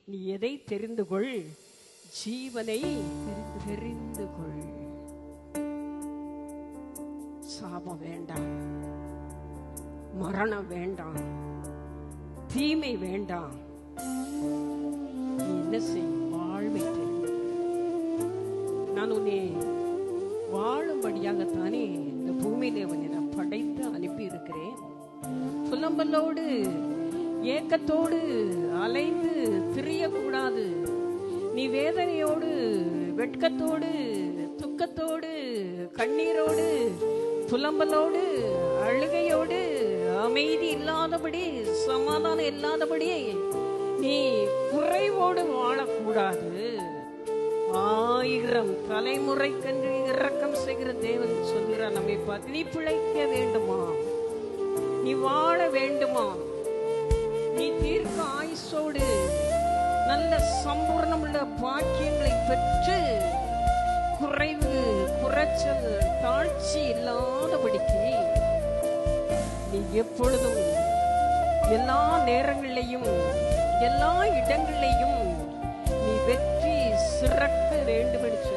நீ எதை தெரிந்து கொள்? ஜீவனை தெரிந்து கொள். சாபம் வேண்டாம், மரணம் வேண்டாம், தீமை வேண்டாம். நீ என்ன செய்? வாழ்வை தெரிந்து கொள். நான் உன்னை வாழும்படியாகத்தானே இந்த பூமியிலே உன்னை படைத்து அனுப்பி இருக்கிறேன். புலம்பலோடு ஏக்கத்தோடு அலைந்து திரியக்கூடாது. நீ வேதனையோடு வெட்கத்தோடு துக்கத்தோடு கண்ணீரோடு புலம்பலோடு அழுகையோடு அமைதி இல்லாதபடி சமாதானம் இல்லாதபடி நீ குறைவோடு வாழக்கூடாது. 1000 தலைமுறைக்கென்று இரக்கம் செய்கிற தேவன் சொல்கிறார் நம்மை பார்த்து. நீ பிழைக்க வேண்டுமா? நீ வாழ வேண்டுமா? நீ தீர்க்க ஆயுசோடு நல்ல சம்பூர்ணமுள்ள பாக்கியங்களை பெற்று குறைவு குறைச்சல் தாழ்ச்சி இல்லாதபடிக்கு நீ எப்பொழுதும் எல்லா நேரங்களிலையும் எல்லா இடங்களிலையும் நீ வெற்றி சிறக்க வேண்டும் என்று